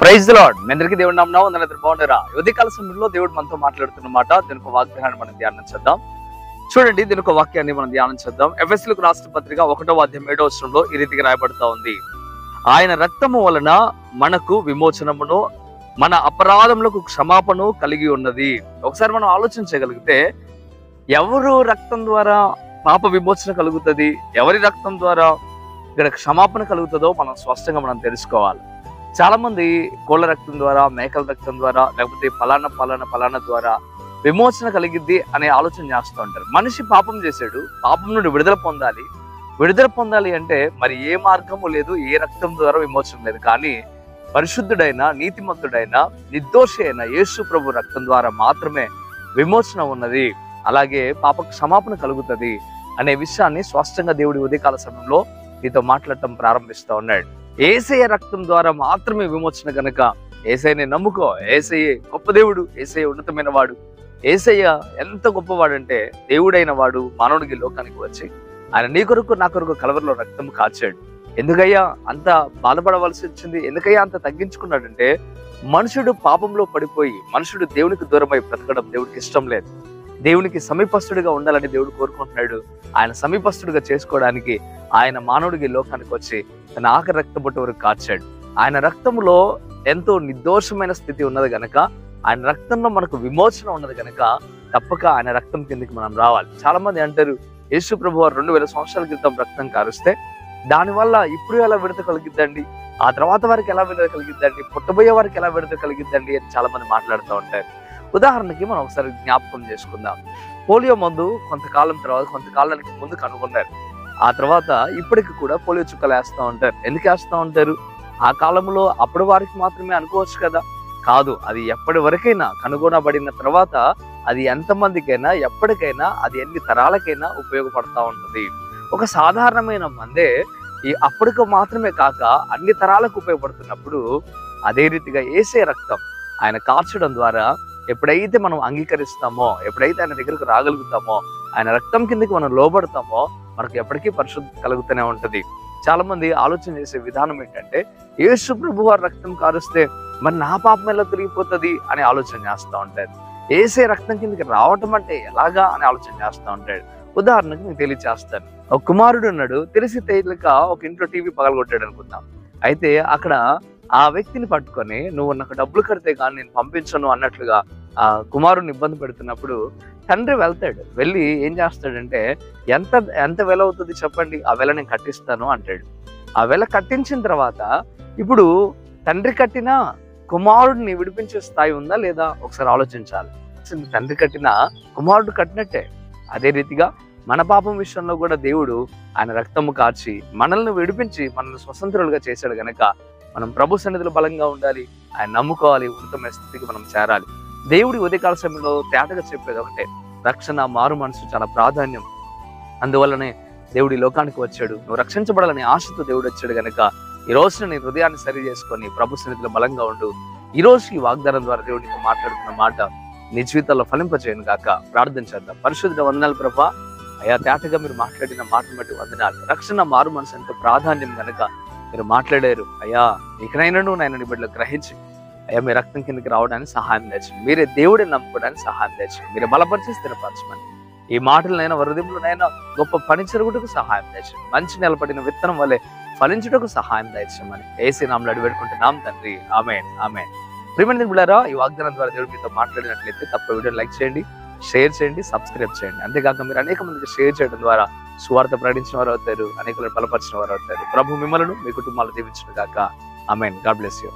Praise the lord. మీ అందరికీ దేవుడి నామమున వందనాలు. బాగున్నారా? ఉదయకాల సమయంలో దేవుడు మనతో మాట్లాడుతున్నమాట. దీనికి ఒక వాగ్దానాన్ని మనం ధ్యానం చేద్దాం. చూడండి, దీనికి ఒక వాక్యాన్ని మనం ధ్యానం చేద్దాం. ఎఫెసీయులకు రాసిన పత్రిక 1వ అధ్యాయం 7వ వచనంలో ఈ రీతిగా రాయబడతా ఉంది. ఆయన రక్తము వలన మనకు విమోచనమును, మన అపరాధములకు క్షమాపణ కలిగి ఉన్నది. ఒకసారి మనం ఆలోచించగలిగితే, ఎవరు రక్తం ద్వారా పాప విమోచన కలుగుతుంది, ఎవరి రక్తం ద్వారా ఇక్కడ క్షమాపణ కలుగుతుందో మనం స్పష్టంగా మనం తెలుసుకోవాలి. చాలా మంది కోళ్ళ రక్తం ద్వారా, మేకల రక్తం ద్వారా, లేకపోతే ఫలానా ద్వారా విమోచన కలిగిద్ది అనే ఆలోచన చేస్తూ ఉంటారు. మనిషి పాపం చేశాడు, పాపం నుండి విడుదల పొందాలి అంటే మరి ఏ మార్గము లేదు, ఏ రక్తం ద్వారా విమోచన లేదు. కానీ పరిశుద్ధుడైన, నీతిమంతుడైన, నిర్దోషి అయిన యేసు ప్రభు రక్తం ద్వారా మాత్రమే విమోచన ఉన్నది. అలాగే పాప క్షమాపణ కలుగుతుంది అనే విషయాన్ని స్పష్టంగా దేవుడి ఉదయకాల సమయంలో నీతో మాట్లాడటం ప్రారంభిస్తూ ఉన్నాడు. యేసయ్య రక్తం ద్వారా మాత్రమే విమోచన గనక యేసయ్యని నమ్ముకో. యేసయ్య గొప్ప దేవుడు, యేసయ్య ఉన్నతమైన వాడు. యేసయ్య ఎంత గొప్పవాడంటే, దేవుడైన వాడు మానవుడికి లోకానికి వచ్చి ఆయన నీ కొరకు నా కొరకు కలవరిలో రక్తం కాచాడు. ఎందుకయ్యా అంత బాధపడవలసి వచ్చింది? ఎందుకయ్యా అంత తగ్గించుకున్నాడంటే, మనుషుడు పాపంలో పడిపోయి మనుషుడు దేవునికి దూరమై బ్రతకడం దేవుడికి ఇష్టం లేదు. దేవునికి సమీపస్తుడిగా ఉండాలని దేవుడు కోరుకుంటున్నాడు. ఆయన సమీపస్తుడిగా చేసుకోవడానికి ఆయన మానవుడికి లోకానికి వచ్చి తన ఆఖరి రక్తబొట్టు వరకు కార్చాడు. ఆయన రక్తంలో ఎంతో నిర్దోషమైన స్థితి ఉన్నది గనక, ఆయన రక్తంలో మనకు విమోచన ఉన్నది గనక తప్పక ఆయన రక్తం కిందకి మనం రావాలి. చాలా మంది అంటారు, యేసు ప్రభు వారు 2000 సంవత్సరాల క్రితం రక్తం కారుస్తే దానివల్ల ఇప్పుడు ఎలా విడుదల కలిగిద్దండి, ఆ తర్వాత వారికి ఎలా విడుదల కలిగిద్దండి, పుట్టబోయే వారికి ఎలా విడుదల కలిగిద్దండి అని చాలా మంది మాట్లాడుతూ ఉంటారు. ఉదాహరణకి మనం ఒకసారి జ్ఞాపకం చేసుకుందాం. పోలియో మందు కొంతకాలానికి ముందు కనుగొన్నారు. ఆ తర్వాత ఇప్పటికి కూడా పోలియో చుక్కలు వేస్తూ ఉంటారు. ఎందుకు వేస్తూ ఉంటారు? ఆ కాలంలో అప్పుడు వారికి మాత్రమే అనుకోవచ్చు కదా? కాదు, అది ఎప్పటి వరకైనా కనుగొనబడిన తర్వాత అది ఎంతమందికైనా, ఎప్పటికైనా, అది ఎన్ని తరాలకైనా ఉపయోగపడతా ఉంటుంది. ఒక సాధారణమైన మందే ఈ అప్పటికి మాత్రమే కాక అన్ని తరాలకు ఉపయోగపడుతున్నప్పుడు, అదే రీతిగా యేసయ్య రక్తం ఆయన కార్చడం ద్వారా ఎప్పుడైతే మనం అంగీకరిస్తామో, ఎప్పుడైతే ఆయన దగ్గరకు రాగలుగుతామో, ఆయన రక్తం కిందకి మనం లోబడతామో, మనకు ఎప్పటికీ పరిశుద్ధి కలుగుతూనే ఉంటది. చాలా మంది ఆలోచన చేసే విధానం ఏంటంటే, యేసు ప్రభు వారి రక్తం కారుస్తే మరి నా పాపం ఎలా తిరిగిపోతుంది అని ఆలోచన చేస్తూ ఉంటారు. యేసే రక్తం కిందకి రావటం అంటే ఎలాగా అని ఆలోచన చేస్తూ ఉంటాడు. ఉదాహరణకు నేను తెలియచేస్తాను. ఒక కుమారుడు ఉన్నాడు, తెలియక ఒక ఇంట్లో టీవీ పగలగొట్టాడు అనుకుందాం. అయితే అక్కడ ఆ వ్యక్తిని పట్టుకొని, నువ్వు నాకు డబ్బులు కడితే కానీ నేను పంపించను అన్నట్లుగా ఆ కుమారుడిని ఇబ్బంది పెడుతున్నప్పుడు తండ్రి వెళ్తాడు. వెళ్ళి ఏం చేస్తాడంటే, ఎంత వెల అవుతుంది చెప్పండి, ఆ వెల నేను కట్టిస్తాను అంటాడు. ఆ వెల కట్టించిన తర్వాత ఇప్పుడు తండ్రి కట్టినా కుమారుడిని విడిపించే స్థాయి ఉందా లేదా ఒకసారి ఆలోచించాలి. తండ్రి కట్టినా కుమారుడు కట్టినట్టే. అదే రీతిగా మన పాపం విషయంలో కూడా దేవుడు ఆయన రక్తము కార్చి మనల్ని విడిపించి మనల్ని స్వతంత్రులుగా చేశాడు గనక మనం ప్రభు సన్నిధిలో బలంగా ఉండాలి, ఆయన నమ్ముకోవాలి, ఉన్నతమైన స్థితికి మనం చేరాలి. దేవుడి ఉదయకాల సమయంలో తేటగా చెప్పేది ఒకటే, రక్షణ, మారు మనసు చాలా ప్రాధాన్యం. అందువల్లనే దేవుడి లోకానికి వచ్చాడు. నువ్వు రక్షించబడాలని ఆశతో దేవుడు వచ్చాడు గనక ఈ రోజున నీ హృదయాన్ని సరి చేసుకొని ప్రభు సన్నిధిలో బలంగా ఉండు. ఈ రోజు ఈ వాగ్దానం ద్వారా దేవుడితో మాట్లాడుతున్న మాట నీ జీవితాల్లో ఫలింపచేయను గాక. ప్రార్థన చేద్దాం. పరిశుద్ధ వందనాలు ప్రభా, అయ్యా తేటగా మీరు మాట్లాడిన మాటను బట్టి వందనాలు. రక్షణ, మారు మనసు ఎంతో ప్రాధాన్యం గనక మీరు మాట్లాడారు. అయ్యా ఇకనైనాను నాయన బిడ్డలు గ్రహించి అయ్యా మీ రక్తం కిందకి రావడానికి సహాయం తెచ్చండి. మీరే దేవుడిని నమ్ముకోవడానికి సహాయం తెచ్చండి. మీరు బలపరిచి స్థిరపరచమని ఈ మాటలనైనా హృదయంలోనైనా గొప్ప పని జరుగుటకు సహాయం తెచ్చండి. మంచి నిలబడిన విత్తనం వల్లే ఫలించుటకు సహాయం తెచ్చమని యేసు నామములో అడిగి వేడుకుంటున్నాం తండ్రి. ఆమేన్, ఆమేన్. ప్రియమైన బిడ్డలారా, ఈ వాగ్దానం ద్వారా దేవుడు మీతో మాట్లాడినట్లయితే తప్ప వీడియో లైక్ చేయండి, షేర్ చేయండి, సబ్స్క్రైబ్ చేయండి. అంతేకాక మీరు అనేక మందికి షేర్ చేయడం ద్వారా సువార్త ప్రకటించిన వారు అవుతారు, అనేకులను బలపరిచిన వారు అవుతారు. ప్రభు మిమ్మల్ని మీ కుటుంబాలు దీవించును గాక. ఆమేన్. God bless you.